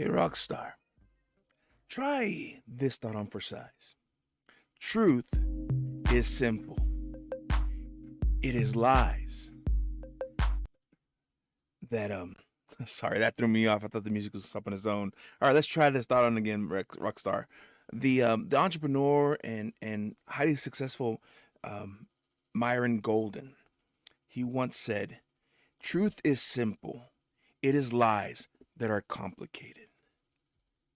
Hey Rockstar, try this thought on for size. Truth is simple. It is lies that sorry, that threw me off. I thought the music was up on its own. All right, let's try this thought on again, Rockstar. The entrepreneur and highly successful um Myron Golden, he once said, "Truth is simple. It is lies that are complicated."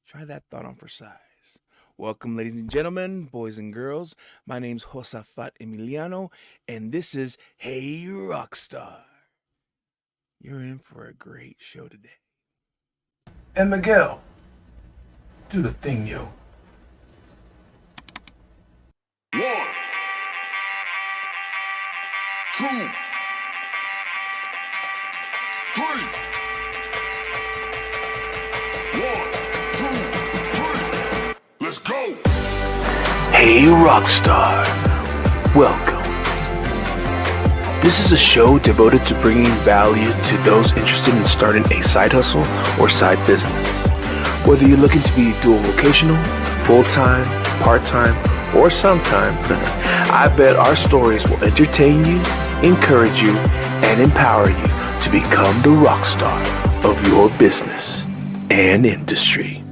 Try that thought on for size. Welcome, ladies and gentlemen, boys and girls. My name's Josafat Emiliano, and this is Hey Rockstar. You're in for a great show today. And Miguel, do the thing, yo. One, two, three. One, two, three. Let's go. Hey Rockstar, welcome. This is a show devoted to bringing value to those interested in starting a side hustle or side business. Whether you're looking to be dual vocational, full-time, part-time, or sometime, I bet our stories will entertain you, encourage you, and empower you to become the rock star of your business and industry.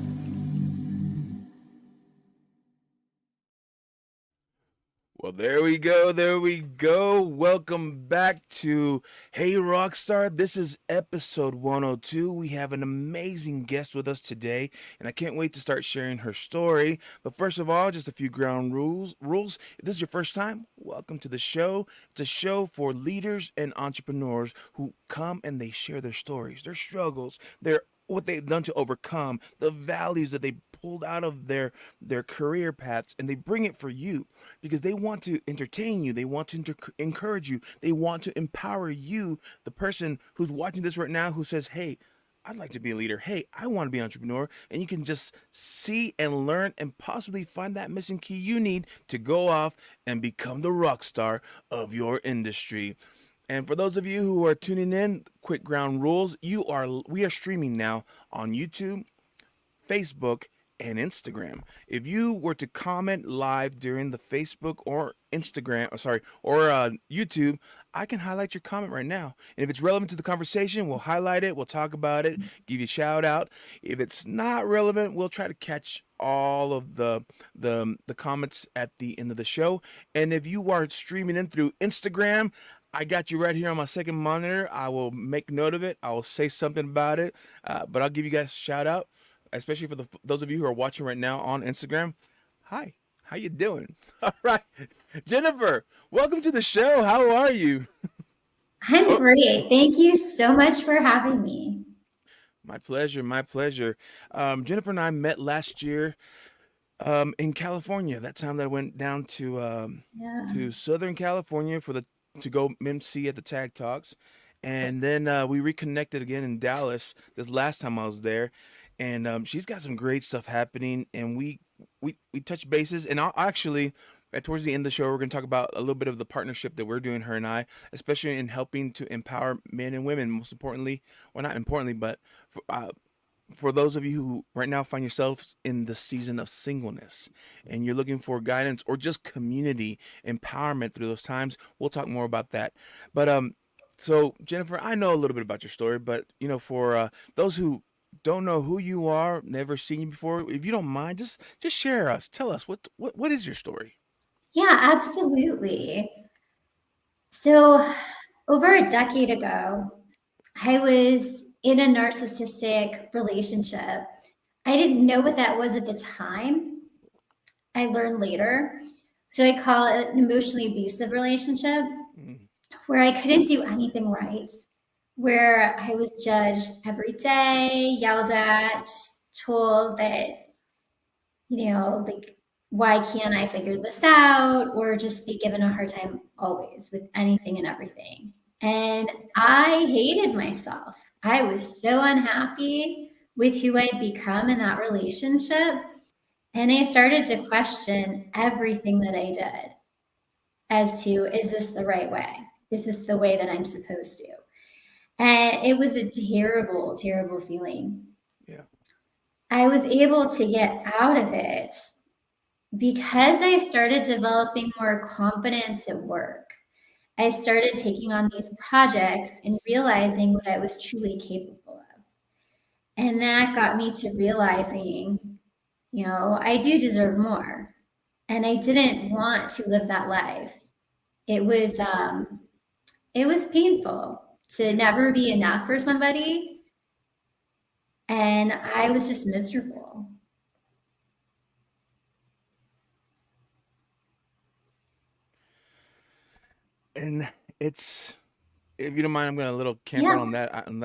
Well, there we go. There we go. Welcome back to Hey Rockstar. This is episode 102. We have an amazing guest with us today, and I can't wait to start sharing her story. But first of all, just a few ground rules. If this is your first time, welcome to the show. It's a show for leaders and entrepreneurs who come and they share their stories, their struggles, their what they've done to overcome, the values that they pulled out of their career paths, and they bring it for you because they want to entertain you, they want to encourage you, they want to empower you, the person who's watching this right now who says, "Hey, I'd like to be a leader. Hey, I want to be an entrepreneur." And you can just see and learn and possibly find that missing key you need to go off and become the rock star of your industry. And for those of you who are tuning in, quick ground rules. We are streaming now on YouTube, Facebook, and Instagram. If you were to comment live during the Facebook or YouTube, I can highlight your comment right now. And if it's relevant to the conversation, we'll highlight it, we'll talk about it, give you a shout out. If it's not relevant, we'll try to catch all of the comments at the end of the show. And if you are streaming in through Instagram, I got you right here on my second monitor. I will make note of it. I will say something about it, but I'll give you guys a shout out, especially for those of you who are watching right now on Instagram. Hi, how you doing? All right, Jennifer, welcome to the show. How are you? I'm great. Thank you so much for having me. My pleasure. My pleasure. Jennifer and I met last year in California. That time that I went down Yeah. to Southern California to go MC at the Tag Talks, and then we reconnected again in Dallas this last time I was there, and she's got some great stuff happening, and we touched bases, and I'll actually. Towards the end of the show, we're going to talk about a little bit of the partnership that we're doing, her and I, especially in helping to empower men and women. Most importantly, well, not importantly, but for those of you who right now find yourselves in the season of singleness and you're looking for guidance or just community empowerment through those times, we'll talk more about that. But so Jennifer, I know a little bit about your story, but for those who don't know who you are, never seen you before, if you don't mind, just share us, tell us what is your story. Yeah, absolutely. So, over a decade ago, I was in a narcissistic relationship. I didn't know what that was at the time. I learned later. So, I call it an emotionally abusive relationship Mm. where I couldn't do anything right, where I was judged every day, yelled at, just told that, like, why can't I figure this out? Or just be given a hard time always with anything and everything. And I hated myself. I was so unhappy with who I'd become in that relationship. And I started to question everything that I did as to, is this the right way? Is this the way that I'm supposed to? And it was a terrible, terrible feeling. Yeah. I was able to get out of it because I started developing more confidence at work. I started taking on these projects and realizing what I was truly capable of. And that got me to realizing, I do deserve more. And I didn't want to live that life. It was it was painful to never be enough for somebody, and I was just miserable. And it's, if you don't mind, I'm going to a little camp Yeah. out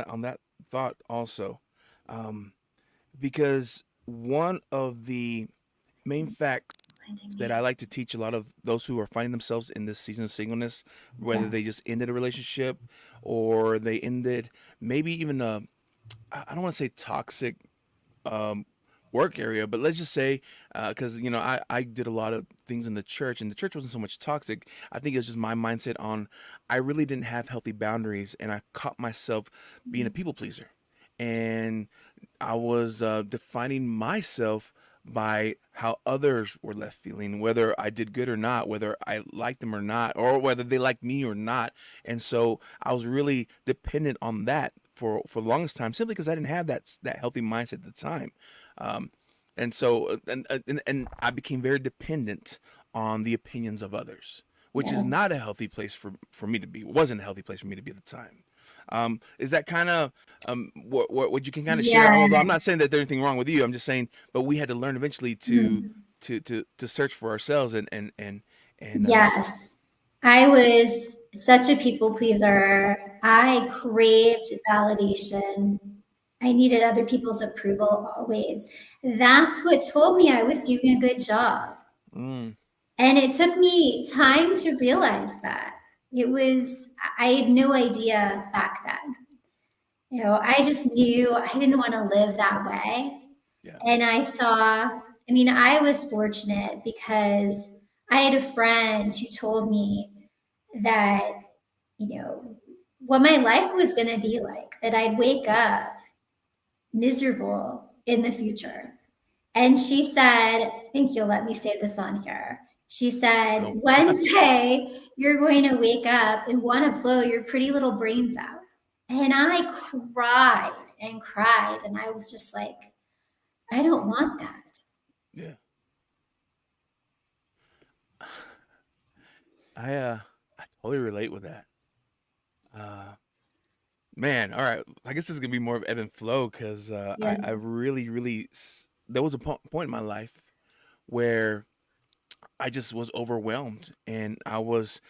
on that thought also, um, because one of the main facts that I like to teach a lot of those who are finding themselves in this season of singleness, whether Yeah. they just ended a relationship or they ended maybe even a, I don't want to say toxic um, work area, but let's just say, because I did a lot of things in the church, and the church wasn't so much toxic. I think it's just my mindset on, I really didn't have healthy boundaries, and I caught myself being a people pleaser, and I was defining myself by how others were left feeling, whether I did good or not, whether I liked them or not, or whether they liked me or not. And so I was really dependent on that for the longest time, simply because I didn't have that healthy mindset at the time. Um, and so and I became very dependent on the opinions of others, which is Yeah. not a healthy place for me to be. It wasn't a healthy place for me to be at the time. Is that kind of what you can kind of share? Yeah. Although I'm not saying that there's anything wrong with you, I'm just saying, but we had to learn eventually to Mhm. to search for ourselves and Yes. I was such a people pleaser. I craved validation. I needed other people's approval always. That's what told me I was doing a good job. mm, And it took me time to realize that. It was, I had no idea back then. I just knew I didn't want to live that way. yeah, And I was fortunate because I had a friend who told me that, what my life was going to be like, that I'd wake up miserable in the future. And she said, I think you'll let me say this on here. She said, no, one day you're going to wake up and want to blow your pretty little brains out. And I cried and cried. And I was just like, I don't want that. yeah. I totally relate with that. Uh, Man, all right. I guess this is gonna be more of ebb and flow because Yeah. I there was a point in my life where I just was overwhelmed and I was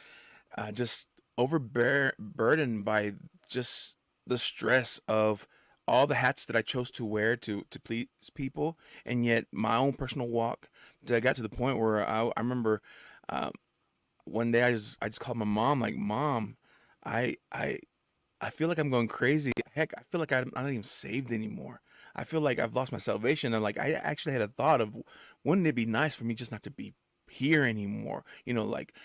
just overburdened by just the stress of all the hats that I chose to wear to please people, and yet my own personal walk. I got to the point where I remember um, one day I just called my mom, like, Mom, I I I feel like I'm going crazy. Heck, I feel like I'm not even saved anymore. I feel like I've lost my salvation. And like, I actually had a thought of, wouldn't it be nice for me just not to be here anymore? Like,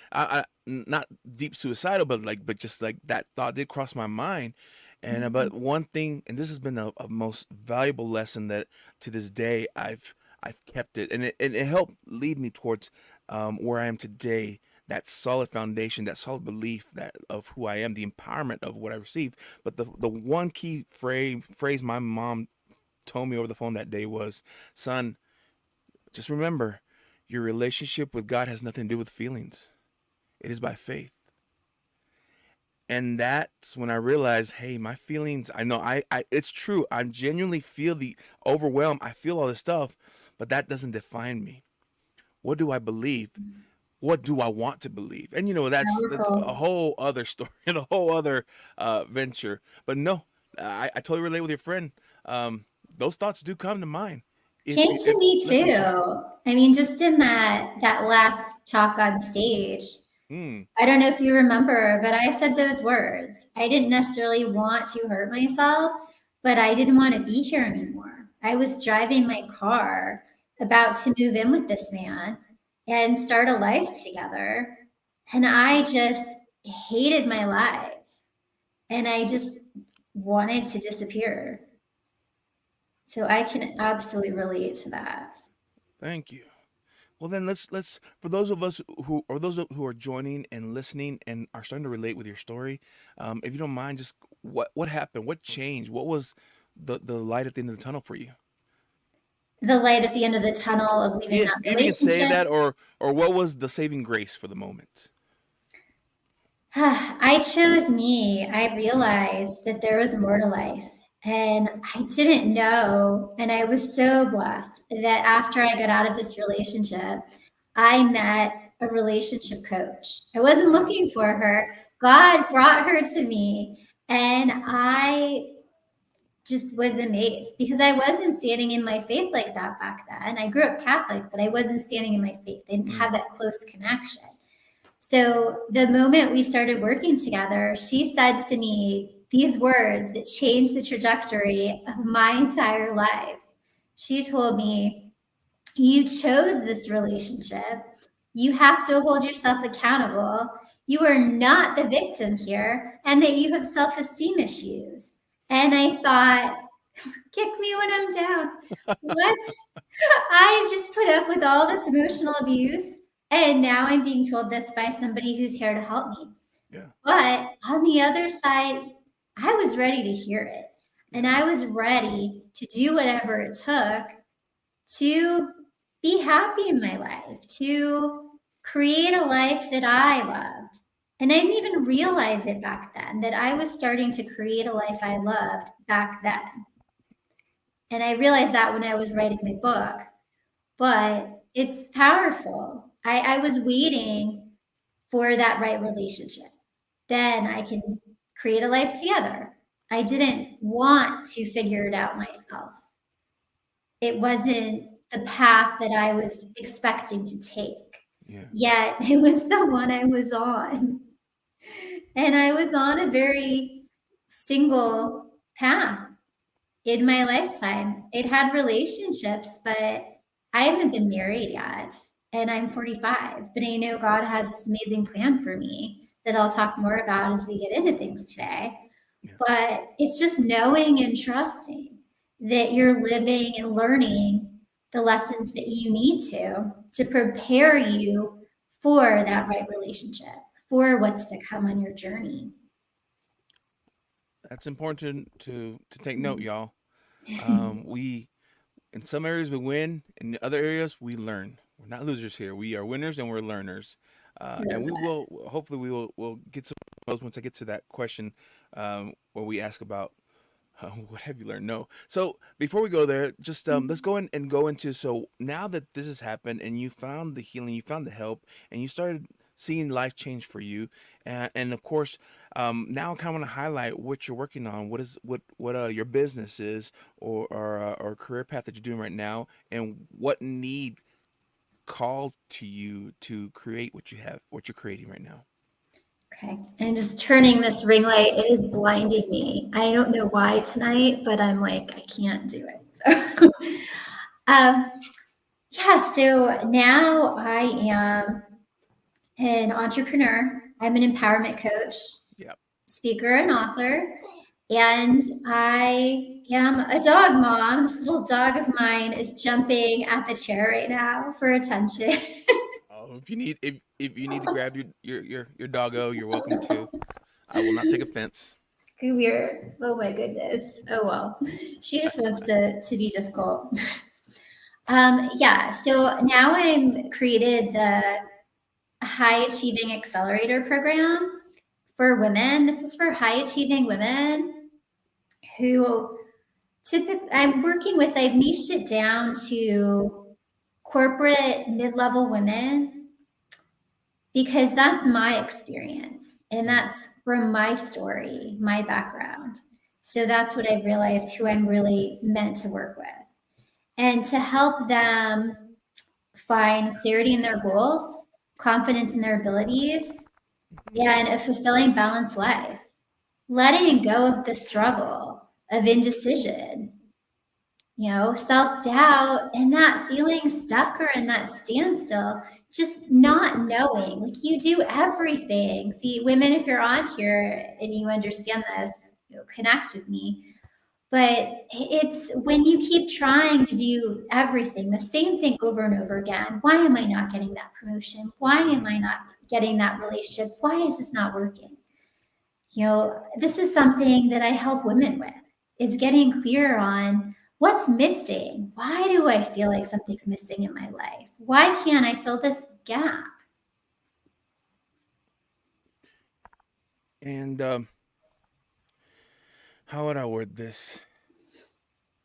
not deep suicidal, but like, but just like that thought did cross my mind. And but one thing, and this has been a most valuable lesson that to this day I've kept it, and it helped lead me towards where I am today, that solid foundation, that solid belief that of who I am, the empowerment of what I received. But the one key phrase my mom told me over the phone that day was, "Son, just remember, your relationship with God has nothing to do with feelings. It is by faith." And that's when I realized, hey, my feelings, I know it's true. I genuinely feel the overwhelm. I feel all this stuff, but that doesn't define me. What do I believe? What do I want to believe? And that's a Powerful. whole other story and a whole other venture. But no, I totally relate with your friend. Those thoughts do come to mind Came to if me left unchecked. too. Just in that last talk on stage, Hmm. I don't know if you remember, but I said those words. I didn't necessarily want to hurt myself, but I didn't want to be here anymore. I was driving my car about to move in with this man and start a life together. And I just hated my life. And I just wanted to disappear. So I can absolutely relate to that. Thank you. Well, then let's for those of us who or those who are joining and listening and are starting to relate with your story, if you don't mind, just what happened, what changed, what was the light at the end of the tunnel for you? The light at the end of the tunnel of leaving If that you can say relationship. that, or what was the saving grace for the moment? I chose me. I realized that there was more to life. And I didn't know. And I was so blessed that after I got out of this relationship, I met a relationship coach. I wasn't looking for her. God brought her to me. And I just was amazed because I wasn't standing in my faith like that back then. I grew up Catholic, but I wasn't standing in my faith. I didn't have that close connection. So the moment we started working together, she said to me these words that changed the trajectory of my entire life. She told me, "You chose this relationship. You have to hold yourself accountable. You are not the victim here, and that you have self esteem issues." And I thought, kick me when I'm down. What? I've just put up with all this emotional abuse, and now I'm being told this by somebody who's here to help me. Yeah, But on the other side, I was ready to hear it. And I was ready to do whatever it took to be happy in my life, to create a life that I loved. And I didn't even realize it back then that I was starting to create a life I loved back then. And I realized that when I was writing my book, but it's powerful. I was waiting for that right relationship. Then I can create a life together. I didn't want to figure it out myself. It wasn't the path that I was expecting to take. yeah. Yet it was the one I was on. And I was on a very single path in my lifetime. It had relationships, but I haven't been married yet. And I'm 45, but I know God has this amazing plan for me that I'll talk more about as we get into things today. Yeah. But it's just knowing and trusting that you're living and learning the lessons that you need to prepare you for that right relationship, for what's to come on your journey. That's important to take note, y'all. We in some areas we win, in other areas we learn. We're not losers here. We are winners and we're learners. And we will hopefully we'll get some of those once I get to that question where we ask about what have you learned? No. So before we go there, just let's go in and go into so now that this has happened and you found the healing, you found the help, and you started seeing life change for you, and of course, now I kind of want to highlight what you're working on. What is what your business is, or career path that you're doing right now, and what need called to you to create what you have, what you're creating right now. Okay, I'm just turning this ring light. It is blinding me. I don't know why tonight, but I'm like, I can't do it. So, um, yeah, so now I am an entrepreneur. I'm an empowerment coach, Yeah. speaker, and author. And I am a dog mom. This little dog of mine is jumping at the chair right now for attention. Oh, if you need to grab your doggo, you're welcome to. I will not take offense. Weird. Oh my goodness. Oh well. She just wants to be difficult. Yeah, so now I'm created the High Achieving Accelerator program for women. This is for high achieving women who typically I'm working with, I've niched it down to corporate mid-level women because that's my experience and that's from my story, my background. So that's what I've realized who I'm really meant to work with and to help them find clarity in their goals, confidence in their abilities, and a fulfilling, balanced life. Letting go of the struggle of indecision, self-doubt and that feeling stuck or in that standstill, just not knowing. Like you do everything. See, women, if you're on here and you understand this, connect with me. But it's when you keep trying to do everything, the same thing over and over again. Why am I not getting that promotion? Why am I not getting that relationship? Why is this not working? This is something that I help women with, is getting clear on what's missing. Why do I feel like something's missing in my life? Why can't I fill this gap? And how would I word this?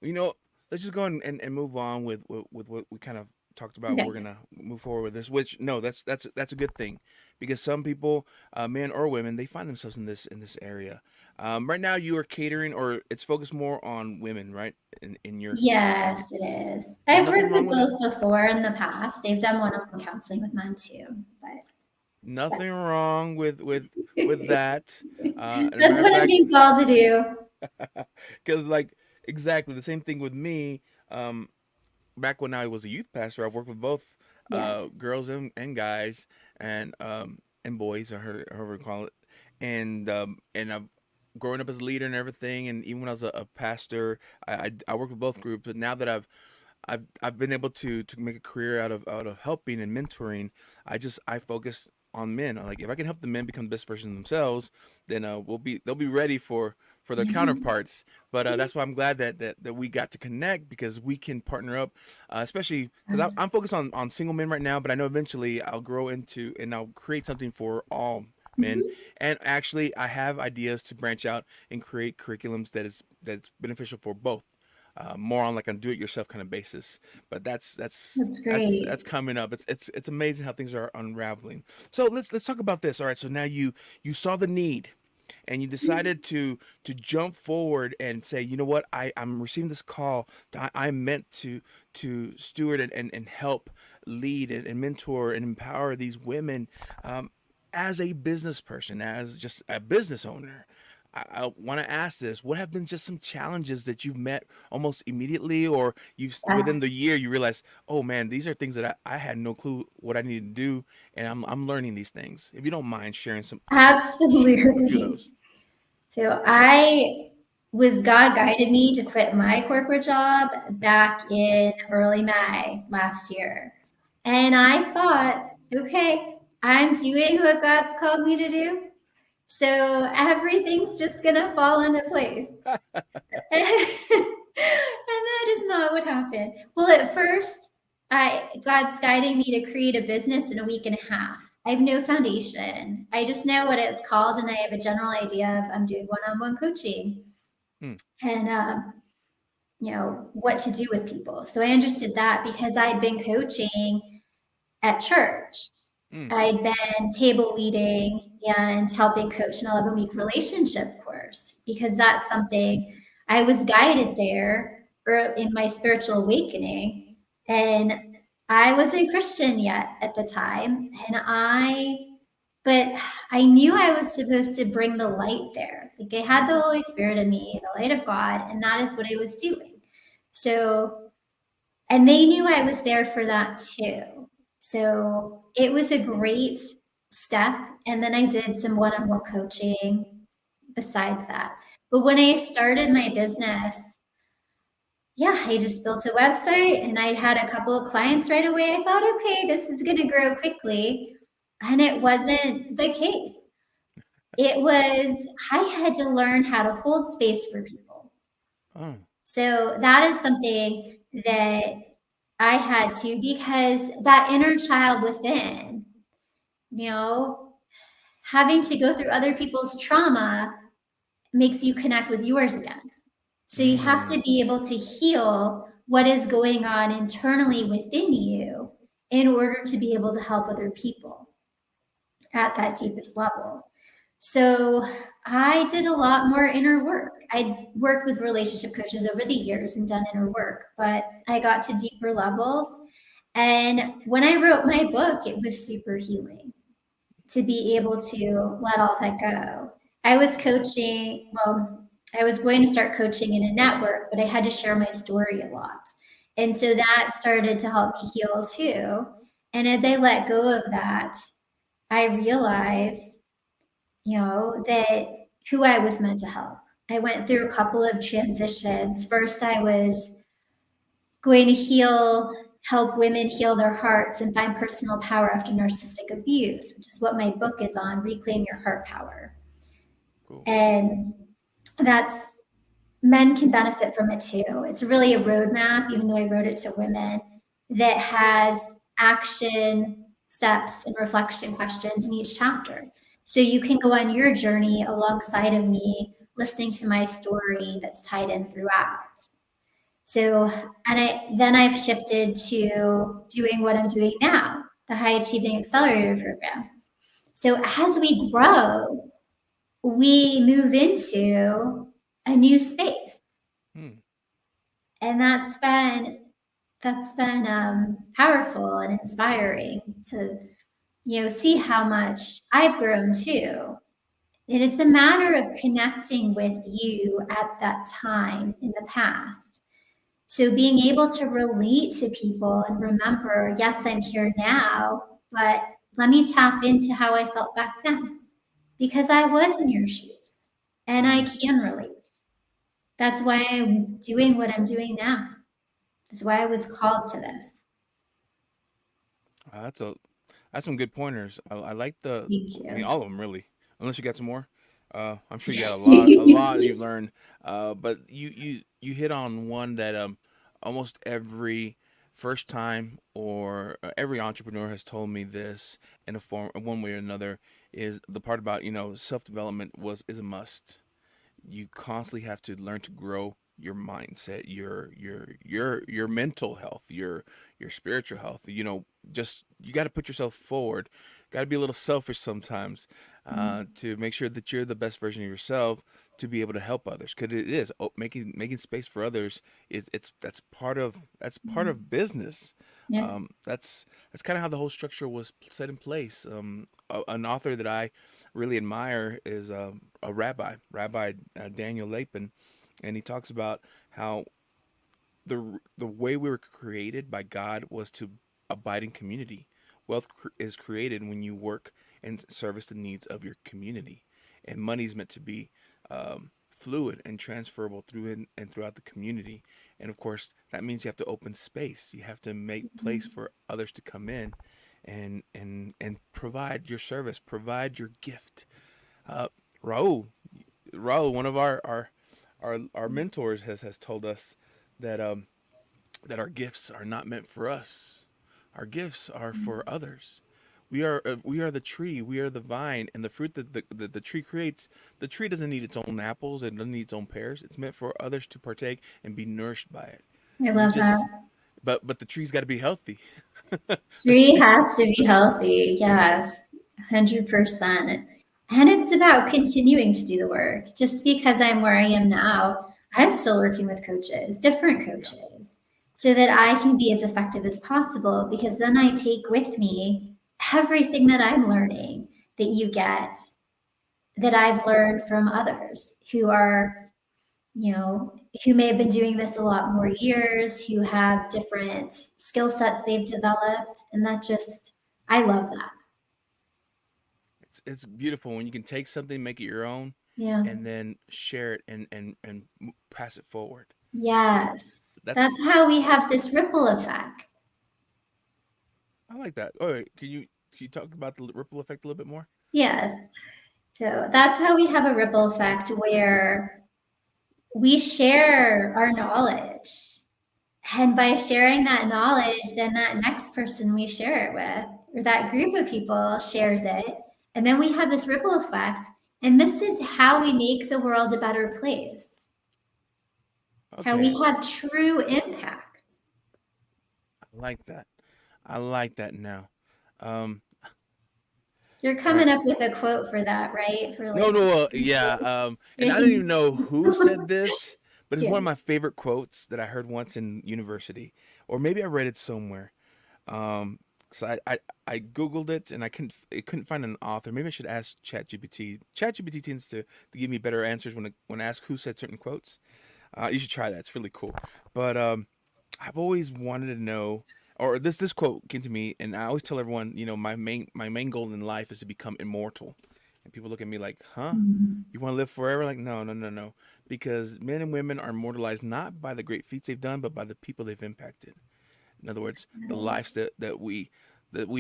You know, let's just go and move on with what we kind of talked about. Okay. We're gonna move forward with this. Which no, that's a good thing, because some people, men or women, they find themselves in this area. Right now, you are catering, or it's focused more on women, right? In your Yes, it is. there's I've nothing worked wrong with with it. both before in the past. They've done one-on-one counseling with men too, but Nothing wrong with that. And a that's matter of what I'm fact, being called to do. because like exactly the same thing with me. Back when I was a youth pastor, I worked with both Yeah. girls and guys and boys, or however you call it, and I've growing up as a leader and everything, and even when I was a pastor, I worked with both groups. But now that I've been able to make a career out of helping and mentoring. I focus on men. Like if I can help the men become the best version of themselves, then they'll be ready for their Mhm. counterparts. But that's why I'm glad that we got to connect, because we can partner up, especially because That's I'm focused on single men right now. But I know eventually I'll grow into and I'll create something for all men. mhm. And actually, I have ideas to branch out and create curriculums that's beneficial for both, more on like a do-it-yourself kind of basis. But That's that's great. coming up. It's amazing how things are unraveling. So let's talk about this. All right. So now you saw the need, and you decided to jump forward and say, you know what, I'm receiving this call. I'm meant to steward and help lead and mentor and empower these women, as a business person, as just a business owner. I want to ask this: what have been just some challenges that you've met almost immediately, or you've Yeah, within the year you realize, oh man, these are things that I had no clue what I needed to do, and I'm learning these things. If you don't mind sharing some, just a few of absolutely. those. So I was God guided me to quit my corporate job back in early May last year. And I thought, okay, I'm doing what God's called me to do. So everything's just going to fall into place. And that is not what happened. Well, at first, God's guiding me to create a business in a week and a half. I have no foundation. I just know what it's called, and I have a general idea of I'm doing one-on-one coaching Hmm. and what to do with people. So I understood that because I'd been coaching at church. Mm. I'd been table leading and helping coach an 11-week relationship course because that's something I was guided there in my spiritual awakening. And I wasn't Christian yet at the time. But I knew I was supposed to bring the light there. Like I had the Holy Spirit in me, the light of God, and that is what I was doing. So and they knew I was there for that too. So it was a great step. And then I did some one on one coaching besides that. But when I started my business, yeah, I just built a website and I had a couple of clients right away. I thought, okay, this is going to grow quickly. And it wasn't the case. It was, I had to learn how to hold space for people. Oh. So that is something that I had to because that inner child within, you know, having to go through other people's trauma makes you connect with yours again. So you have to Mm. be able to heal what is going on internally within you in order to be able to help other people at that deepest level. So I did a lot more inner work. I worked with relationship coaches over the years and done inner work, but I got to deeper levels. And when I wrote my book, it was super healing to be able to let all that go. I was coaching, well, I was going to start coaching in a network, but I had to share my story a lot. And so that started to help me heal too. And as I let go of that, I realized, that who I was meant to help. I went through a couple of transitions. First, I was going to help women heal their hearts and find personal power after narcissistic abuse, which is what my book is on, Reclaim Your Heart Power. Cool. And that's men can benefit from it too. It's really a roadmap, even though I wrote it to women, that has action steps and reflection questions in each chapter. So you can go on your journey alongside of me, listening to my story that's tied in throughout. So, then I've shifted to doing what I'm doing now, the High Achieving Accelerator Program. So as we grow, we move into a new space. Hmm. And that's been powerful and inspiring to see how much I've grown too. And it's a matter of connecting with you at that time in the past. So being able to relate to people and remember, yes, I'm here now, but let me tap into how I felt back then because I was in your shoes and I can relate. That's why I'm doing what I'm doing now. That's why I was called to this. That's a that's some good pointers. I like Thank I mean you. all of them really. Unless you got some more. I'm sure you got a lot you've learned. But you hit on one that almost every first time or every entrepreneur has told me this in a form one way or another is the part about, self development was is a must. You constantly have to learn to grow your mindset, your mental health, your spiritual health. Just you got to put yourself forward. Got to be a little selfish sometimes to make sure that you're the best version of yourself to be able to help others. Because it is making space for others is it's that's part of business. Yeah. That's kind of how the whole structure was set in place. An author that I really admire is a Rabbi Daniel Lapin, and he talks about how the way we were created by God was to abide in community. Wealth is created when you work and service the needs of your community, and money is meant to be fluid and transferable and throughout the community. And of course, that means you have to open space. You have to make place for others to come in, and provide your service, provide your gift. Uh, Raul, Raul, one of our mentors has told us that that our gifts are not meant for us. Our gifts are for others. We are the tree. We are the vine, and the fruit that the tree creates. The tree doesn't need its own apples. It doesn't need its own pears. It's meant for others to partake and be nourished by it. I We love that. just, but the tree's got to be healthy. The Tree tree. has to be healthy. Yes, 100%. And it's about continuing to do the work. Just because I'm where I am now, I'm still working with coaches, different Yeah. coaches, so that I can be as effective as possible. Because then I take with me everything that I'm learning that you get, that I've learned from others who are, you know, who may have been doing this a lot more years, who have different skill sets they've developed. And I love that. It's beautiful when you can take something, make it your own, Yeah. and then share it and pass it forward. Yes. That's That's how we have this ripple effect. I like that. All right, can you talk about the ripple effect a little bit more? Yes. So that's how we have a ripple effect where we share our knowledge. And by sharing that knowledge, then that next person we share it with, or that group of people shares it. And then we have this ripple effect. And this is how we make the world a better place, how we Okay, have true impact. I like that. I like that now. Um, You're all right. coming up with a quote for that, right? For No, like, no, yeah. And I don't even know who said this, but it's yeah. one of my favorite quotes that I heard once in university, or maybe I read it somewhere. So I googled it and I couldn't find an author. Maybe I should ask ChatGPT. ChatGPT tends to give me better answers when I ask who said certain quotes. You should try that. It's really cool. But I've always wanted to know, or this quote came to me, and I always tell everyone, my main goal in life is to become immortal. And people look at me like, huh? Mhm. You want to live forever? Like, no, no, no, no. Because men and women are immortalized not by the great feats they've done, but by the people they've impacted. In other words, the lives that we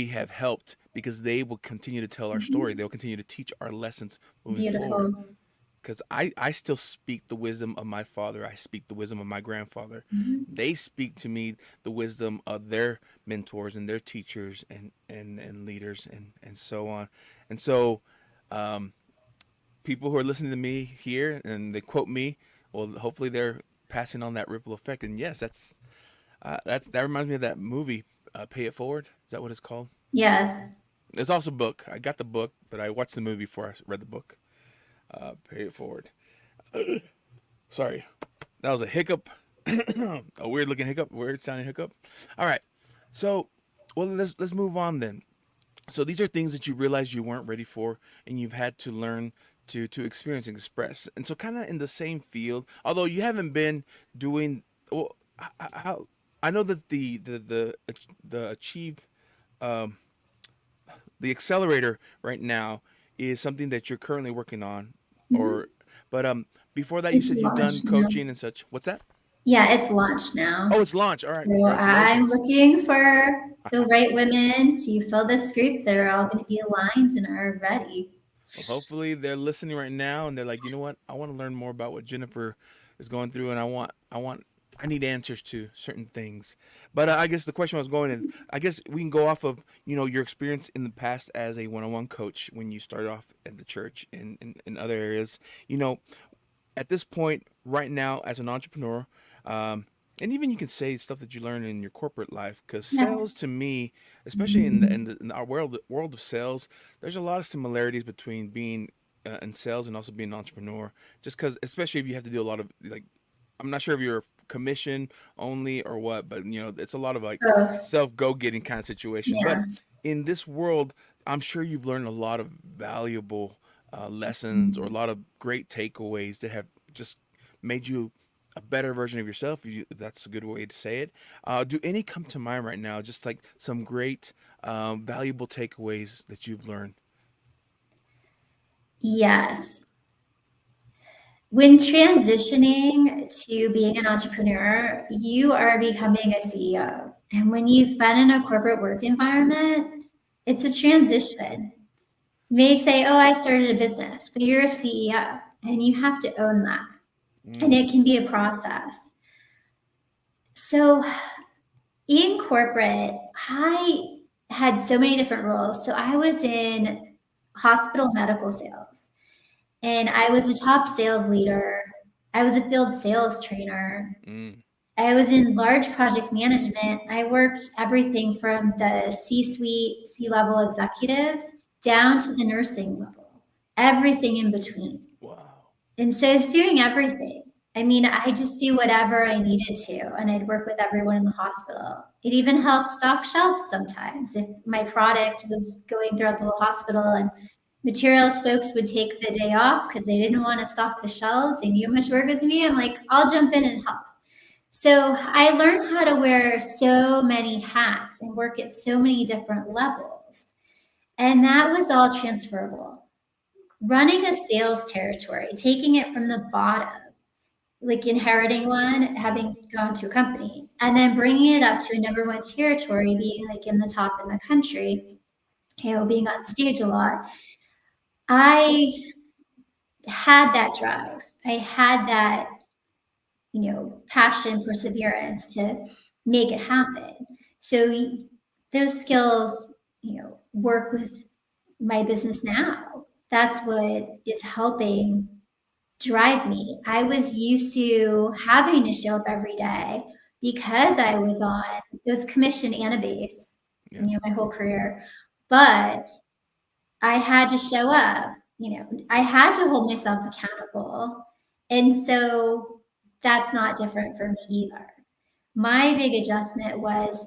have helped, because they will continue to tell our story. Mhm. They'll continue to teach our lessons moving forward. Beautiful. Because I still speak the wisdom of my father. I speak the wisdom of my grandfather. Mhm. They speak to me the wisdom of their mentors and their teachers and leaders and so on. And so, um, people who are listening to me here and they quote me, well, hopefully they're passing on that ripple effect. And yes, that reminds me of that movie, Pay It Forward. Is that what it's called? Yes. There's also a book. I got the book, but I watched the movie before I read the book. Pay It Forward. Sorry, that was a hiccup, a weird looking hiccup, weird sounding hiccup. All right, so well let's move on then. So these are things that you realized you weren't ready for, and you've had to learn to experience and express. And so, kind of in the same field, although you haven't been doing well. How I know that the achieve um, the accelerator right now is something that you're currently working on, or Mhm. but before that you It's said you've done launched now. coaching and such. What's that? Yeah, it's launched now. Oh, it's launch. All right, So I'm congratulations. looking for the right women to fill this group that are all going to be aligned and are ready. Well, hopefully they're listening right now and they're like, you know what? I want to learn more about what Jennifer is going through, and I need answers to certain things. But I guess the question I was going is, I guess we can go off of your experience in the past as a one-on-one coach when you started off at the church and in other areas. You know, at this point right now as an entrepreneur, um, and even you can say stuff that you learn in your corporate life, because Yeah. sales to me, especially in our world of sales, there's a lot of similarities between being in sales and also being an entrepreneur. Just because, especially if you have to do a lot of like, I'm not sure if you're commission only or what, but it's a lot of like Both. self go getting kind of situation. But Yeah. in this world, I'm sure you've learned a lot of valuable lessons or a lot of great takeaways that have just made you a better version of yourself, if that's a good way to say it. Do any come to mind right now? Just like some great, valuable takeaways that you've learned. Yes. When transitioning to being an entrepreneur, you are becoming a CEO. And when you've been in a corporate work environment, it's a transition. You may say, oh, I started a business, but you're a CEO and you have to own that. And Mm, it can be a process. So in corporate, I had so many different roles. So I was in hospital medical sales, and I was a top sales leader. I was a field sales trainer. mm, I was in large project management. I worked everything from the C suite, C level executives down to the nursing level, everything in between. wow. And so it's doing everything. I mean, I just do whatever I needed to, and I'd work with everyone in the hospital. It even helped stock shelves sometimes if my product was going throughout the whole hospital and materials folks would take the day off because they didn't want to stock the shelves. They knew how much work was to me. I'm like, I'll jump in and help. So I learned how to wear so many hats and work at so many different levels. And that was all transferable. Running a sales territory, taking it from the bottom, like inheriting one, having gone to a company, and then bringing it up to a number one territory, being like in the top in the country, being on stage a lot. I had that drive. I had that, passion, perseverance to make it happen. So those skills, work with my business now. That's what is helping drive me. I was used to having to show up every day because I was on it was commission and a base, Yeah. my whole career. But I had to show up, I had to hold myself accountable. And so that's not different for me either. My big adjustment was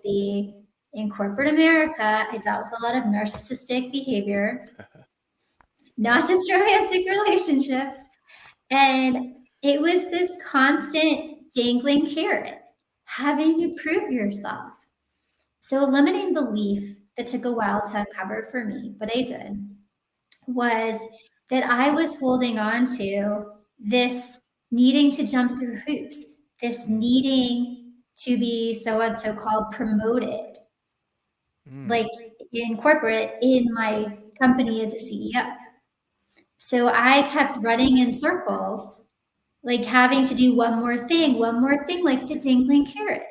in corporate America, I dealt with a lot of narcissistic behavior, not just romantic relationships. And it was this constant dangling carrot, having to prove yourself. So a limiting belief that took a while to uncover for me, but I did, was that I was holding on to this needing to jump through hoops, this needing to be so and so called promoted, like in corporate, in my company as a CEO. So I kept running in circles, like having to do one more thing, like the dangling carrot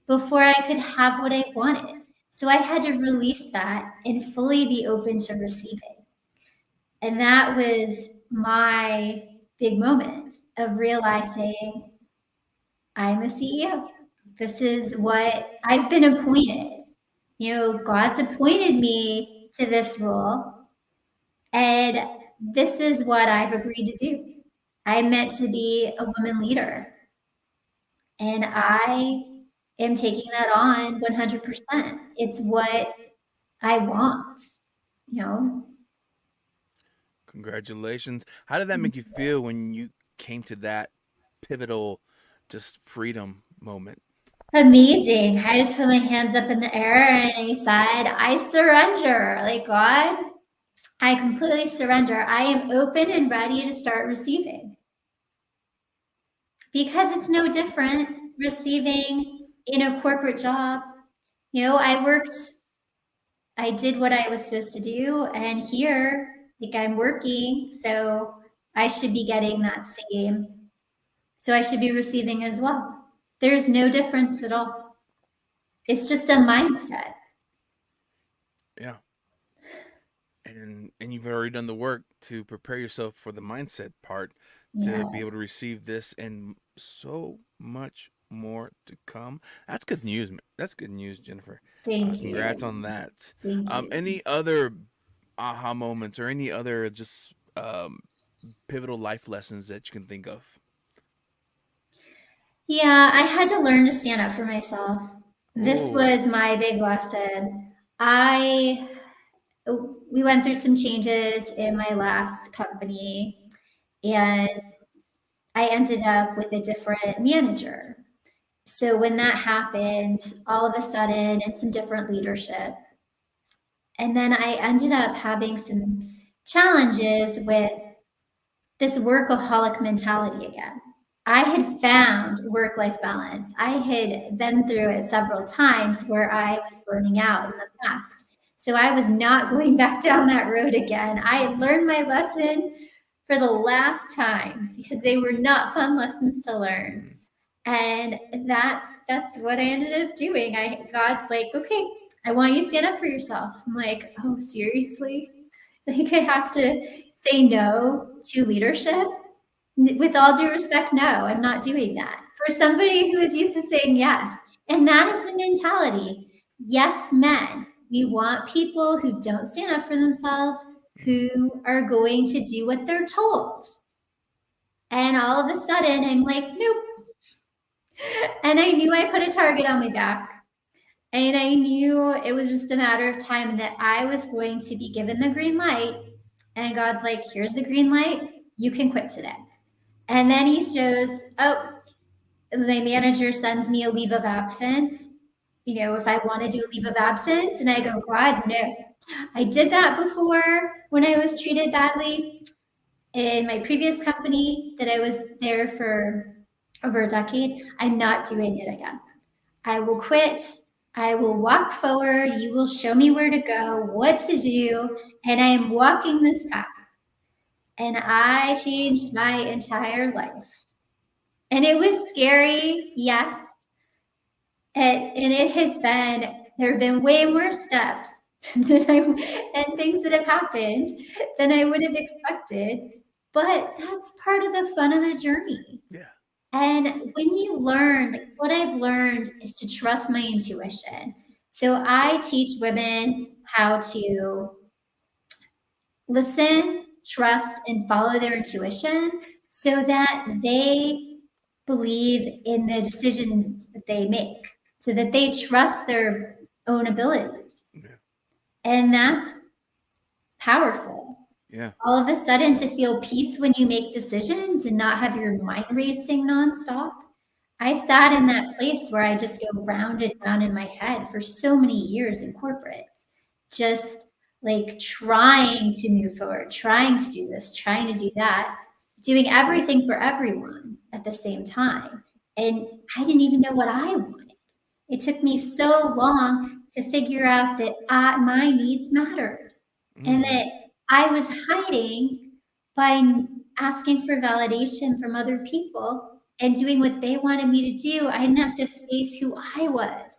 before I could have what I wanted. So I had to release that and fully be open to receiving. And that was my big moment of realizing I'm a CEO. This is what I've been appointed. God's appointed me to this role, and this is what I've agreed to do. I'm meant to be a woman leader, and I am taking that on 100%. It's what I want, you know. Congratulations. How did that make you feel when you came to that pivotal, just freedom moment? Amazing. I just put my hands up in the air and I said, I surrender. Like, God, I completely surrender. I am open and ready to start receiving. Because it's no different receiving in a corporate job. I did what I was supposed to do, and here, like, I'm working, so I should be getting that same. So I should be receiving as well. There's no difference at all. It's just a mindset. Yeah. And you've already done the work to prepare yourself for the mindset part to Yeah, be able to receive this and so much more to come. That's good news. That's good news, Jennifer. thank Congrats you. on that. Thank you. Any other aha moments or any other just pivotal life lessons that you can think of? Yeah, I had to learn to stand up for myself. This Oh, was my big lesson. I we went through some changes in my last company, and I ended up with a different manager. So when that happened, all of a sudden, it's some different leadership. And then I ended up having some challenges with this workaholic mentality again. I had found work life balance. I had been through it several times where I was burning out in the past. So I was not going back down that road again. I had learned my lesson for the last time because they were not fun lessons to learn. And that's what I ended up doing. God's like, okay, I want you to stand up for yourself. I'm like, oh, seriously? Like I have to say no to leadership? With all due respect, no, I'm not doing that. For somebody who is used to saying yes, and that is the mentality. Yes, men. We want people who don't stand up for themselves, who are going to do what they're told. And all of a sudden, I'm like, nope. And I knew I put a target on my back. And I knew it was just a matter of time and that I was going to be given the green light. And God's like, here's the green light. You can quit today. And then he shows, oh, my manager sends me a leave of absence. If I want to do a leave of absence, and I go, God, no. I did that before when I was treated badly in my previous company that I was there for over a decade. I'm not doing it again. I will quit. I will walk forward. You will show me where to go, what to do, and I am walking this path. And I changed my entire life. And it was scary, yes. And it has been, there have been way more steps and things that have happened than I would have expected. But that's part of the fun of the journey. yeah. And when you learn, like what I've learned is to trust my intuition. So I teach women how to listen, trust, and follow their intuition so that they believe in the decisions that they make, so that they trust their own abilities. Yeah. And that's powerful. Yeah. All of a sudden to feel peace when you make decisions and not have your mind racing nonstop. I sat in that place where I just go round and round in my head for so many years in corporate, just like trying to move forward, trying to do this, trying to do that, doing everything for everyone at the same time. And I didn't even know what I wanted. It took me so long to figure out that my needs mattered and Mm. that I was hiding by asking for validation from other people and doing what they wanted me to do. I didn't have to face who I was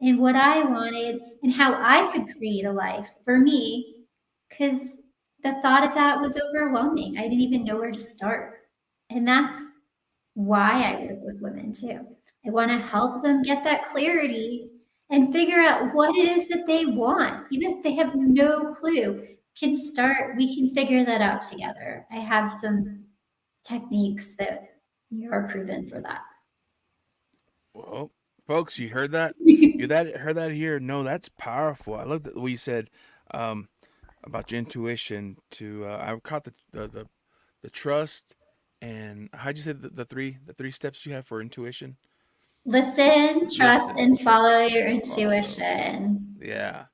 and what I wanted and how I could create a life for me because the thought of that was overwhelming. I didn't even know where to start. And that's why I work with women too. I want to help them get that clarity and figure out what it is that they want, even if they have no clue. We can figure that out together. I have some techniques that are proven for that. Well, folks, you heard that? You that heard that here? No, that's powerful. I love that what you said um, about your intuition. I caught the trust, and how'd you say the three steps you have for intuition? Listen, trust, Listen, and trust, follow your follow. intuition. Yeah,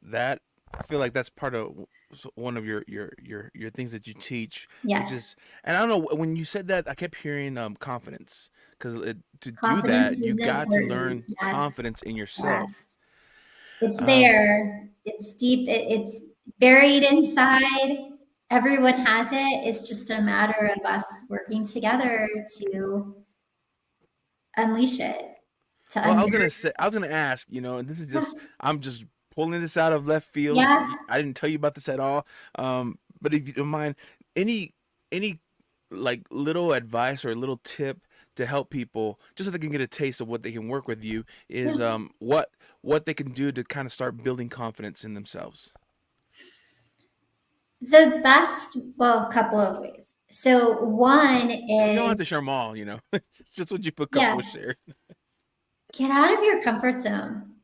that I feel like that's part of one of your things that you teach, which Yes, is, and I don't know when you said that I kept hearing confidence because to do confidence that you is got to important. learn Yes, confidence in yes. yourself. It's Um, there. It's deep. It's buried inside. Everyone has it. It's just a matter of us working together to unleash it, to Well, unbury. I was gonna ask, and this is just, I'm just pulling this out of left field. Yes. I didn't tell you about this at all. But if you don't mind, any, any, like little advice or a little tip to help people, just so they can get a taste of what they can work with you, is what they can do to kind of start building confidence in themselves. The best, well, a couple of ways. So one You don't have is, to share them all, It's just what you feel yeah, comfortable sharing. get out of your comfort zone.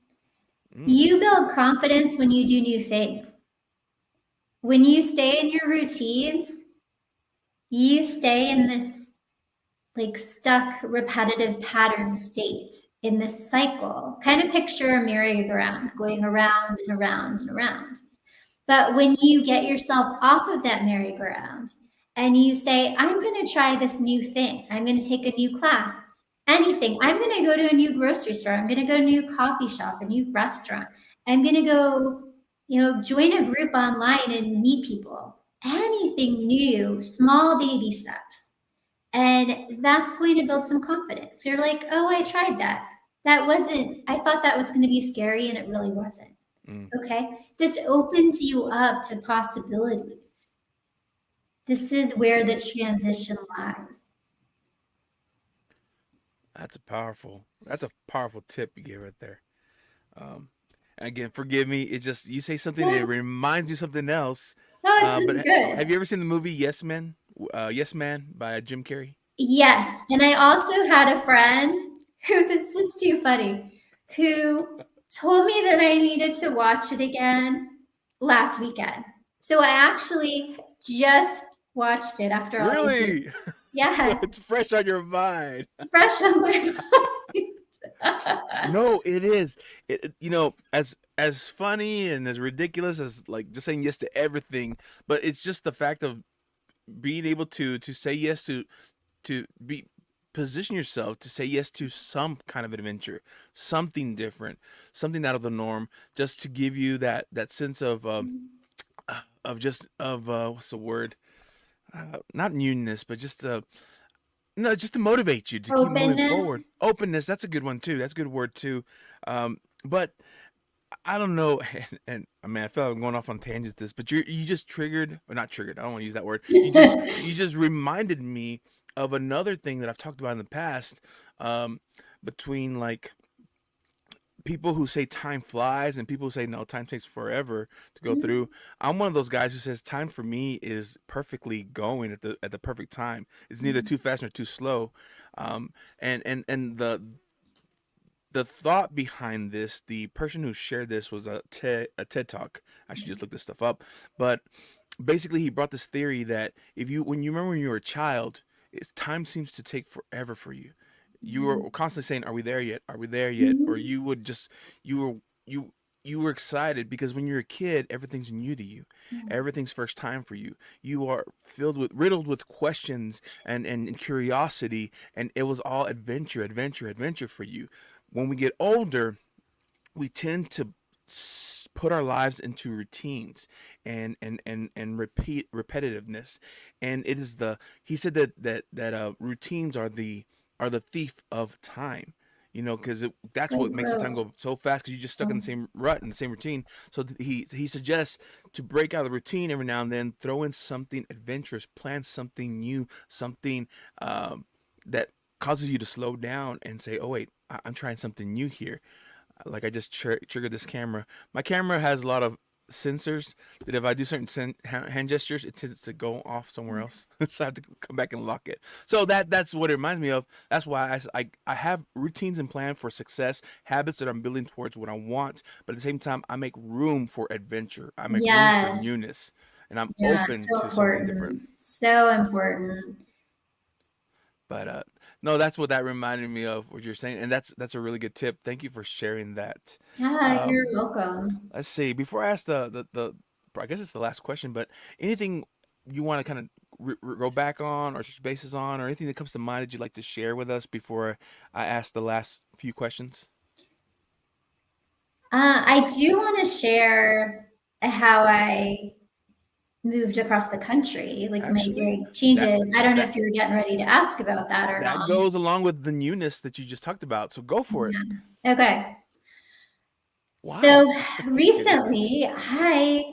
Mm, You build confidence when you do new things. When you stay in your routines, you stay in this like stuck repetitive pattern state in this cycle. Kind of picture a merry-go-round going around and around and around. But when you get yourself off of that merry-go-round and you say, I'm going to try this new thing, I'm going to take a new class, anything, I'm going to go to a new grocery store, I'm going to go to a new coffee shop, a new restaurant, I'm going to go, join a group online and meet people, anything new, small baby steps. And that's going to build some confidence. You're like, oh, I tried that. I thought that was going to be scary and it really wasn't. mm. Okay. This opens you up to possibilities. This is where the transition lies. That's a powerful tip you gave right there. Um, and again, forgive me. It's just you say something, it Yeah. reminds me of something else. No, it's But have good. you ever seen the movie Yes Man? Yes Man by Jim Carrey. Yes. And I also had a friend who, this is too funny, who told me that I needed to watch it again last weekend. So I actually just watched it after all these years. Really? So Yeah, it's fresh on your mind. fresh on my mind. No, it is. As funny and as ridiculous as like just saying yes to everything, but it's just the fact of being able to say yes to be position yourself to say yes to some kind of adventure, something different, something out of the norm, just to give you that sense of just of what's the word? Not newness, but just no, just to motivate you to keep moving Openness. forward. Openness, that's a good one too. That's a good word too. But I don't know, and I mean, I feel like I'm going off on tangents this, but you just triggered, or not triggered. I don't want to use that word. You just reminded me of another thing that I've talked about in the past, um, between like people who say time flies and people who say no, time takes forever to go through. I'm one of those guys who says time for me is perfectly going at the perfect time. It's neither too fast nor too slow. And the thought behind this, the person who shared this was a TED talk. I should just look this stuff up. But basically, he brought this theory that if you when you remember when you were a child, time seems to take forever for you. You were constantly saying, "Are we there yet? Are we there yet?" Or you would just you were you you were excited because when you're a kid, everything's new to you. Everything's first time for you. You are riddled with questions and curiosity, and it was all adventure, adventure, adventure for you. When we get older, we tend to put our lives into routines and repeat repetitiveness, and it is the he said that routines are the thief of time, you know, because that's what Great makes the time quote. go so fast because you're just stuck in the same rut and the same routine. So he suggests to break out of the routine every now and then, throw in something adventurous, plan something new, something that causes you to slow down and say, oh wait, I'm trying something new here. Like I just triggered this camera. My camera has a lot of sensors that if I do certain hand gestures, it tends to go off somewhere else. So I have to come back and lock it. So that's what it reminds me of. That's why I have routines and plan for success, habits that I'm building towards what I want. But at the same time, I make room for adventure. I make room for Yes. newness, and I'm Yeah, open so to something different. important. So important. But no, that's what that reminded me of what you're saying, and that's a really good tip. Thank you for sharing that. Yeah, you're Um, welcome. let's see. Before I ask the I guess it's the last question, but anything you want to kind of go back on or touch bases on, or anything that comes to mind that you'd like to share with us before I ask the last few questions? I do want to share how I moved across the country, like my Actually, big that changes. I don't know that if you were getting ready to ask about that or that not. goes along with the newness that you just talked about. So go for it. Yeah. Okay. Wow. So Here we go. recently, I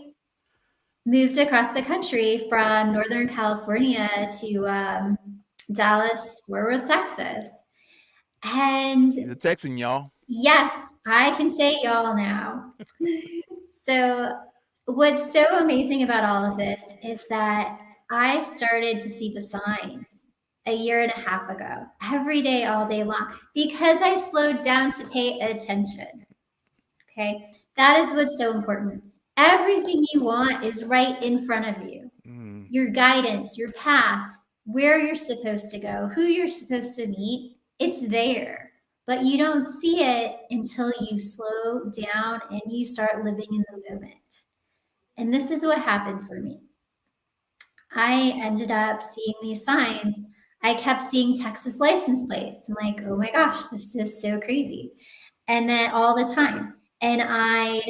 moved across the country from Northern California to Dallas, Fort Worth, Texas. And He's a Texan, y'all. yes, I can say y'all now. So, what's so amazing about all of this is that I started to see the signs a year and a half ago, every day, all day long, because I slowed down to pay attention. Okay. That is what's so important. Everything you want is right in front of you. Mm, Your guidance, your path, where you're supposed to go, who you're supposed to meet, it's there. But you don't see it until you slow down and you start living in the moment. And this is what happened for me. I ended up seeing these signs. I kept seeing Texas license plates. I'm like, oh my gosh, this is so crazy. And then all the time. And I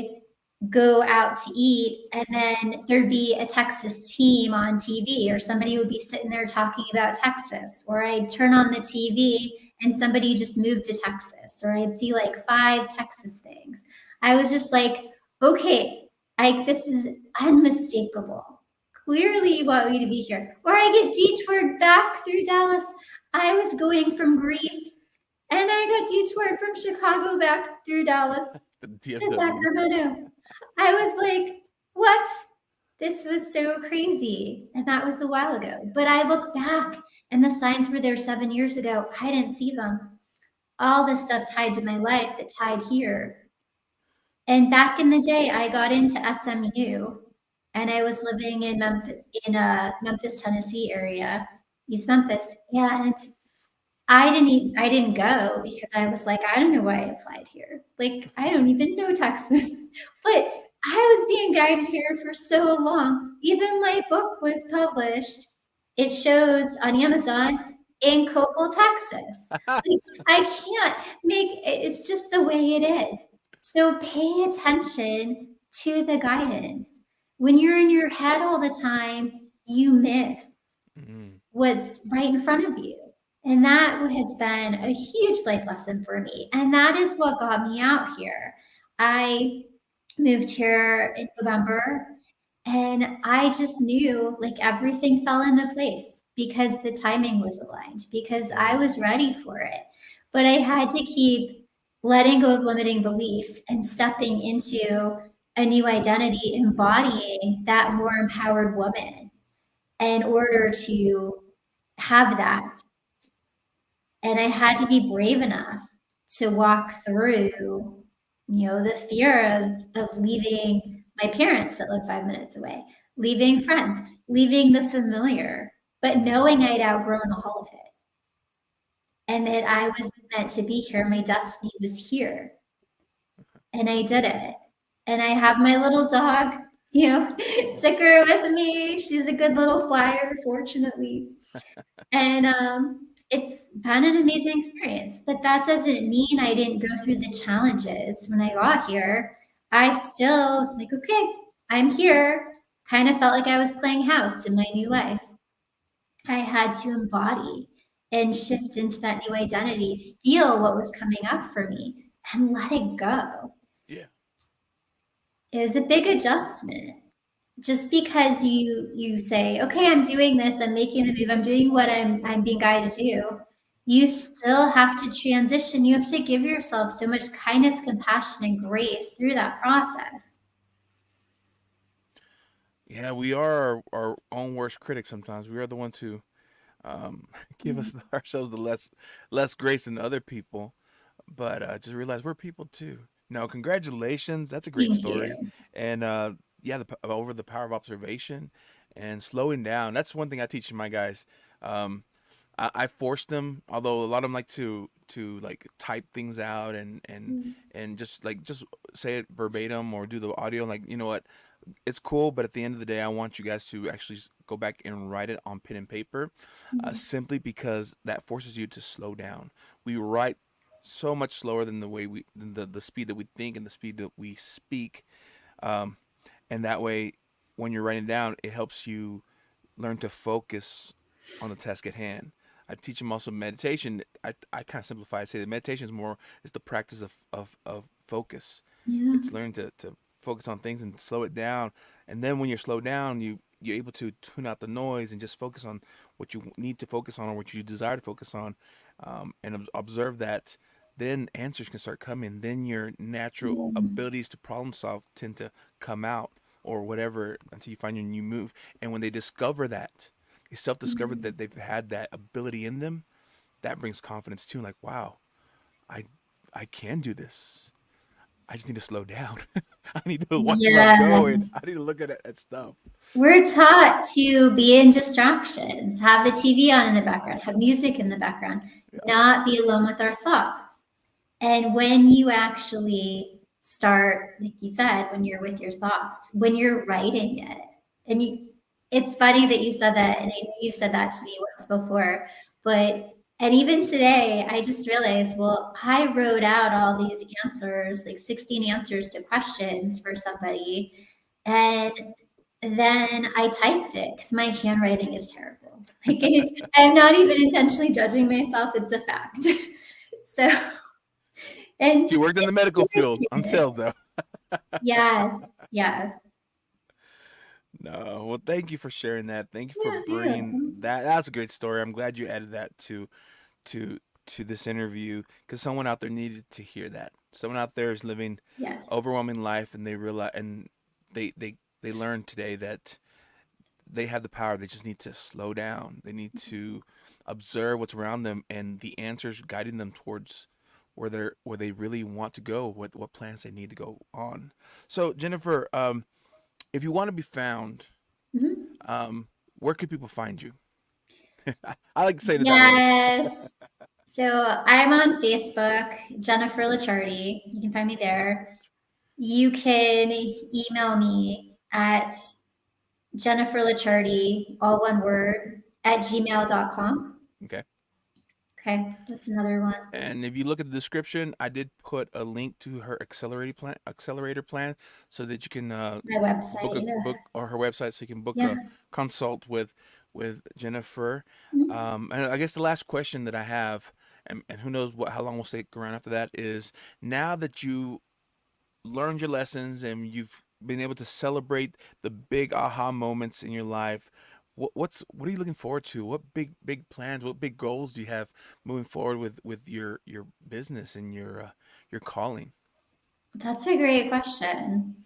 go out to eat, and then there'd be a Texas team on TV, or somebody would be sitting there talking about Texas, or I'd turn on the TV and somebody just moved to Texas, or I'd see like 5 Texas things. I was just like, okay, this is unmistakable. Clearly, you want me to be here. Or I get detoured back through Dallas. I was going from Greece, and I got detoured from Chicago back through Dallas the to DFW. Sacramento. I was like, what? This was so crazy. And that was a while ago. But I look back and the signs were there 7 years ago. I didn't see them. All the stuff tied to my life that tied here. And back in the day, I got into SMU and I was living in Memphis, Tennessee area, East Memphis. And I didn't go because I was like, I don't know why I applied here. Like, I don't even know Texas. But I was being guided here for so long. Even my book was published. It shows on Amazon in Coppell, Texas. Like, I can't make it's just the way it is. So pay attention to the guidance. When you're in your head all the time, you miss Mm, what's right in front of you. And that has been a huge life lesson for me. And that is what got me out here. I moved here in November and I just knew like everything fell into place because the timing was aligned, because I mm, was ready for it. But I had to keep letting go of limiting beliefs and stepping into a new identity, embodying that more empowered woman in order to have that. And I had to be brave enough to walk through, the fear of leaving my parents that live 5 minutes away, leaving friends, leaving the familiar, but knowing I'd outgrown all of it and that I was meant to be here. My destiny was here and I did it. And I have my little dog, took her with me. She's a good little flyer, fortunately. And it's been an amazing experience. But that doesn't mean I didn't go through the challenges when I got here. I still was like, okay, I'm here. Kind of felt like I was playing house in my new life. I had to embody and shift into that new identity, feel what was coming up for me, and let it go. Yeah. It was a big adjustment. Just because you say, okay, I'm doing this, I'm making the move, I'm doing what I'm being guided to do, you still have to transition. You have to give yourself so much kindness, compassion, and grace through that process. Yeah, we are our own worst critics sometimes. We are the ones who give us ourselves the less grace than other people. But just realize we're people too. No, congratulations. That's a great Thank story. you. And yeah, over the power of observation and slowing down. That's one thing I teach my guys. Um, I force them, although a lot of them like to like type things out and just say it verbatim or do the audio. Like, you know what? It's cool, but at the end of the day, I want you guys to actually go back and write it on pen and paper, simply because that forces you to slow down. We write so much slower than the speed that we think and the speed that we speak, um, and that way, when you're writing down, it helps you learn to focus on the task at hand. I teach them also meditation. I kind of simplify. I say that meditation is the practice of focus. Yeah. It's learning to focus on things and slow it down. And then when you're slowed down, you're able to tune out the noise and just focus on what you need to focus on or what you desire to focus on, and observe that. Then answers can start coming. Then your natural abilities to problem solve tend to come out or whatever until you find your new move. And when they discover that, they self discover that they've had that ability in them, that brings confidence too. Like, wow, I I can do this. I just need to slow down. I need to watch where I'm Yeah. going. I need to look at stuff. We're taught to be in distractions, have the TV on in the background, have music in the background, Yeah. not be alone with our thoughts. And when you actually start, like you said, when you're with your thoughts, when you're writing it, and it's funny that you said that, and I know you've said that to me once before, and even today, I just realized, well, I wrote out all these answers, like 16 answers to questions for somebody, and then I typed it because my handwriting is terrible. Like, I'm not even intentionally judging myself, it's a fact. So, and She worked in the medical field on it's sales, though. yes, yes. No, well, thank you for sharing that. Thank you for Yeah, you're bringing welcome. that. That's a great story. I'm glad you added that to to this interview because someone out there needed to hear that. Someone out there is living Yes. overwhelming life, and they realize and they learn today that they have the power. They just need to slow down. They need to observe what's around them and the answers guiding them towards where they really want to go, what plans they need to go on. So Jennifer, if you want to be found, Mhm. where could people find you? I like to say it that way. Yes. So I'm on Facebook, Jennifer Licciardi. You can find me there. You can email me at Jennifer Licciardi, all one word, at gmail.com. Okay. Okay, that's another one. And if you look at the description, I did put a link to her accelerator plan so that you can My book website. a Yeah. book or her website so you can book Yeah. a consult with Jennifer. Mhm. And I guess the last question that I have, and who knows how long we'll stick around after that, is now that you learned your lessons and you've been able to celebrate the big aha moments in your life, what are you looking forward to? What big plans, what big goals do you have moving forward with your business and your calling? That's a great question.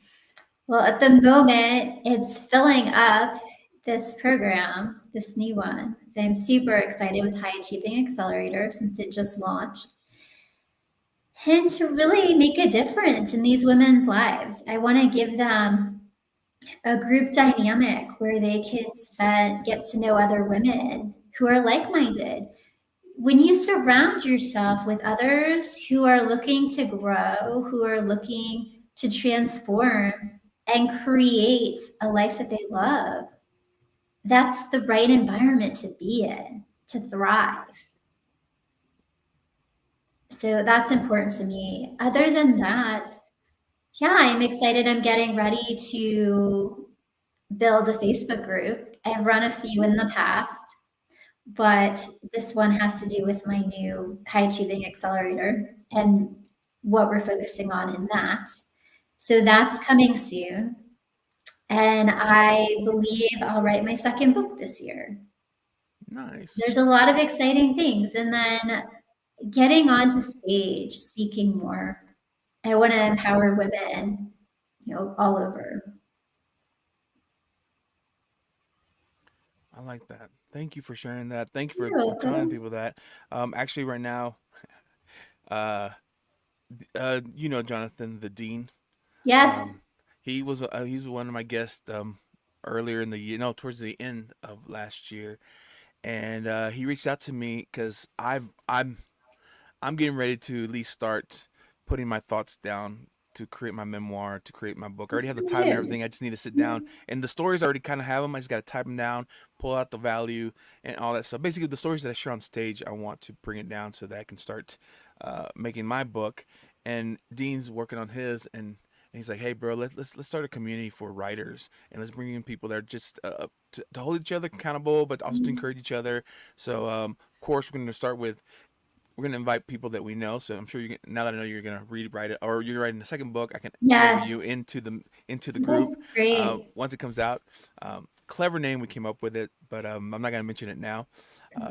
Well, at the moment, it's filling up this program, this new one. So I'm super excited with High Achieving Accelerator since it just launched. And to really make a difference in these women's lives, I want to give them a group dynamic where they can get to know other women who are like minded. When you surround yourself with others who are looking to grow, who are looking to transform and create a life that they love. That's the right environment to be in, to thrive. So that's important to me. Other than that, yeah, I'm excited. I'm getting ready to build a Facebook group. I've run a few in the past, but this one has to do with my new high achieving accelerator and what we're focusing on in that. So that's coming soon. And I believe I'll write my second book this year. There's Nice. a lot of exciting things. And then getting onto stage, speaking more. I want to empower women, all over. I like that. Thank you for sharing that. Thank you You're for telling welcome. people that. Actually, right now, uh, you know Jonathan, the dean. Yes. Um, he's one of my guests earlier in the year, no, towards the end of last year, and he reached out to me because I'm getting ready to at least start putting my thoughts down to create my memoir, to create my book. I already have the For time and you. everything. I just need to sit down, and the stories I already kind of have them. I just got to type them down, pull out the value, and all that stuff. Basically, the stories that I share on stage, I want to bring it down so that I can start making my book. And Dean's working on his, and he's like, "Hey, bro, let's start a community for writers, and let's bring in people that are just to hold each other accountable, but also to encourage each other." So, of course, we're going to start with we're gonna invite people that we know. So I'm sure you now that I know you're gonna write it or you're writing the second book, I can interview Yes. you into the Okay, group great. once it comes out. Clever name we came up with it, but I'm not gonna mention it now.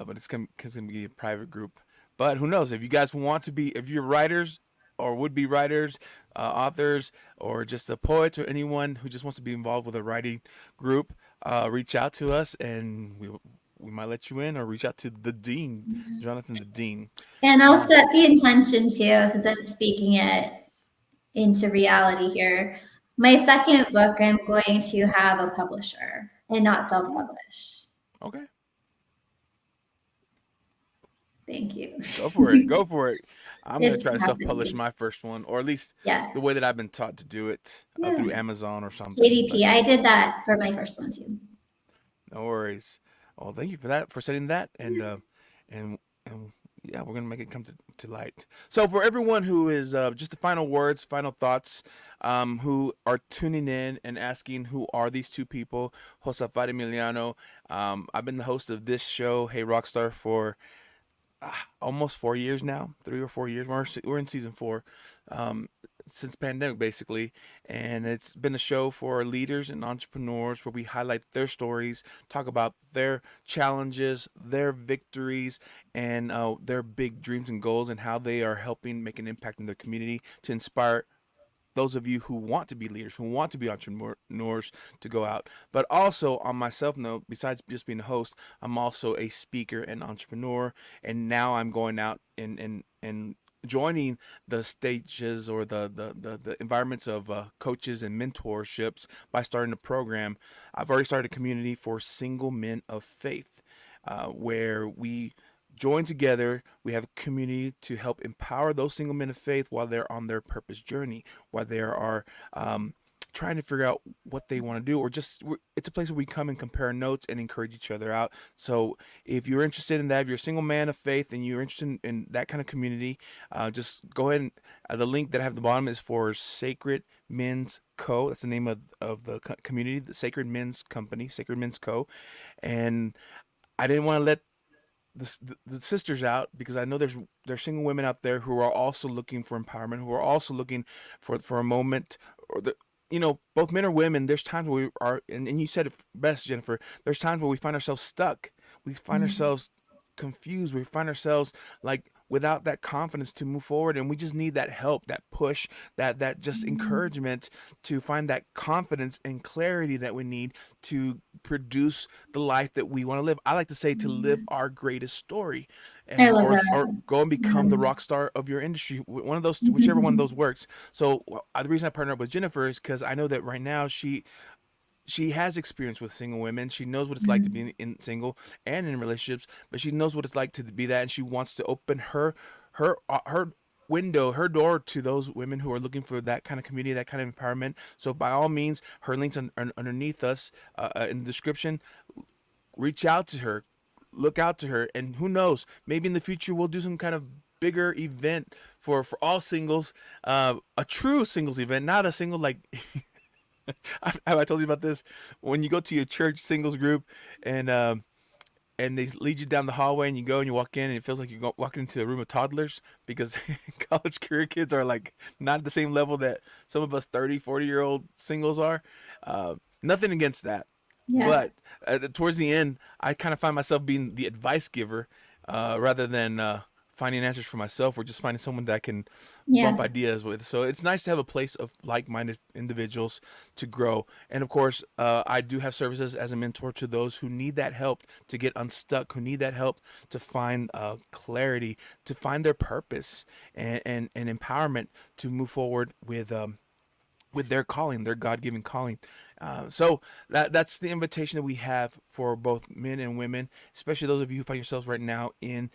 But it's gonna be a private group. But who knows if you guys want to be if you're writers or would be writers, authors, or just a poet or anyone who just wants to be involved with a writing group, reach out to us and we might let you in or reach out to the dean, Jonathan the dean. And I'll Um, set the intention too, because I'm speaking it into reality here. My second book, I'm going to have a publisher and not self publish. okay, Thank you. go for it. Go for it. I'm gonna It's try to self-publish happening. my first one, or at least Yeah. the way that I've been taught to do it Yeah. through Amazon or something. But KDP. I did that for my first one too. no worries. Well, thank you for that for setting that, and and yeah, we're gonna make it come to light. So for everyone who is just the final words, final thoughts, who are tuning in and asking who are these two people, Josafat Emiliano. I've been the host of this show, Hey Rockstar, for almost 4 years now, 3 or 4 years. We're in season four, um, since pandemic basically, and it's been a show for leaders and entrepreneurs where we highlight their stories, talk about their challenges, their victories, and their big dreams and goals, and how they are helping make an impact in their community to inspire those of you who want to be leaders, who want to be entrepreneurs to go out. But also on myself note, besides just being a host, I'm also a speaker and entrepreneur. And now I'm going out and joining the stages or the environments of coaches and mentorships by starting a program. I've already started a community for single men of faith, where we join together. We have a community to help empower those single men of faith while they're on their purpose journey, while they are trying to figure out what they want to do, or just it's a place where we come and compare notes and encourage each other out. So if you're interested in that, if you're a single man of faith and you're interested in that kind of community, just go ahead and the link that I have at the bottom is for Sacred Men's Co. That's the name of the community, the Sacred Men's Company, Sacred Men's Co. And I didn't want to let the sisters out because I know there's single women out there who are also looking for empowerment, who are also looking for a moment, or both men or women. There's times where we are, and you said it best, Jennifer. There's times where we find ourselves stuck. We find ourselves confused. We find ourselves like without that confidence to move forward, and we just need that help, that push, that just encouragement to find that confidence and clarity that we need to produce the life that we want to live. I like to say to live our greatest story, I and love or that. go and become the rock star of your industry. One of those, whichever one of those works. So the reason I partnered up with Jennifer is because I know that right now she has experience with single women. She knows what it's like to be in single and in relationships, but she knows what it's like to be that, and she wants to open her window, her door to those women who are looking for that kind of community, that kind of empowerment. So by all means, her links underneath us in the description. Reach out to her, look out to her, and who knows, maybe in the future we'll do some kind of bigger event for all singles, a true singles event, not a single like have I told you about this? When you go to your church singles group and and they lead you down the hallway and you go and you walk in and it feels like you're walking into a room of toddlers because college career kids are like not at the same level that some of us 30, 40-year-old singles are. Nothing against that. Yeah. But towards the end, I kind of find myself being the advice giver rather than finding answers for myself or just finding someone that I can Yeah. bump ideas with. So it's nice to have a place of like-minded individuals to grow. And of course, I do have services as a mentor to those who need that help to get unstuck, who need that help to find clarity, to find their purpose and empowerment to move forward with their calling, their God-given calling. So that's the invitation that we have for both men and women, especially those of you who find yourselves right now in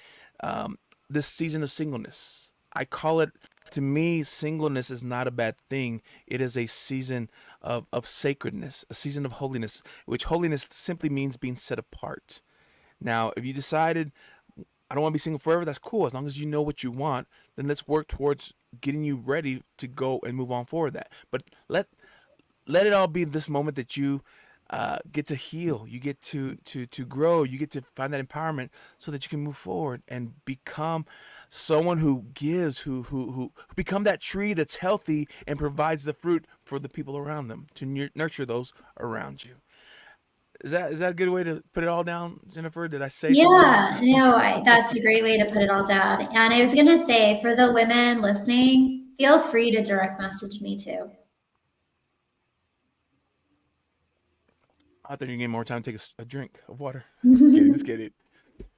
this season of singleness. I call it, to me, singleness is not a bad thing. It is a season of sacredness, a season of holiness, which holiness simply means being set apart. Now, if you decided I don't want to be single forever, that's cool. As long as you know what you want, then let's work towards getting you ready to go and move on forward that. But let it all be this moment that you get to heal, you get to grow, you get to find that empowerment so that you can move forward and become someone who gives, who become that tree that's healthy and provides the fruit for the people around them to nurture those around you. Is that a good way to put it all down, Jennifer? Did I say so well? Yeah, no, that's a great way to put it all down. And I was going to say, for the women listening, feel free to direct message me too. I thought you gave more time to take a drink of water. Just kidding, just kidding.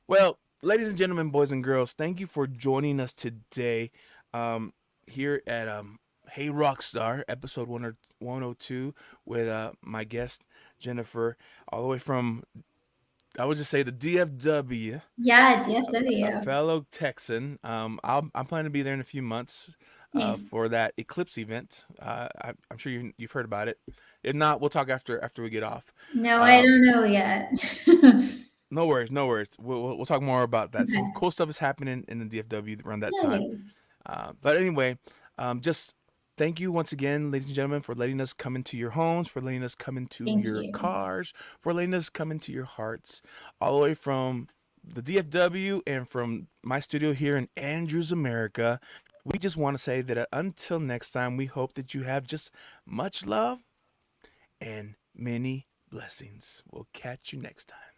Well, ladies and gentlemen, boys and girls, thank you for joining us today here at Hey Rockstar, episode 102, with my guest, Jennifer, all the way from, I would just say, the DFW, Yeah, a DFW. fellow Texan. I'm planning to be there in a few months Nice. for that Eclipse event. I'm sure you've heard about it. If not, we'll talk after we get off. No, I Um, don't know yet. No worries, no worries. We'll talk more about that. Some Okay. cool stuff is happening in the DFW around that time. Nice. But anyway, just thank you once again, ladies and gentlemen, for letting us come into your homes, for letting us come into Thank your you. cars, for letting us come into your hearts, all the way from the DFW and from my studio here in Andrews, America. We just want to say that until next time, we hope that you have just much love and many blessings. We'll catch you next time.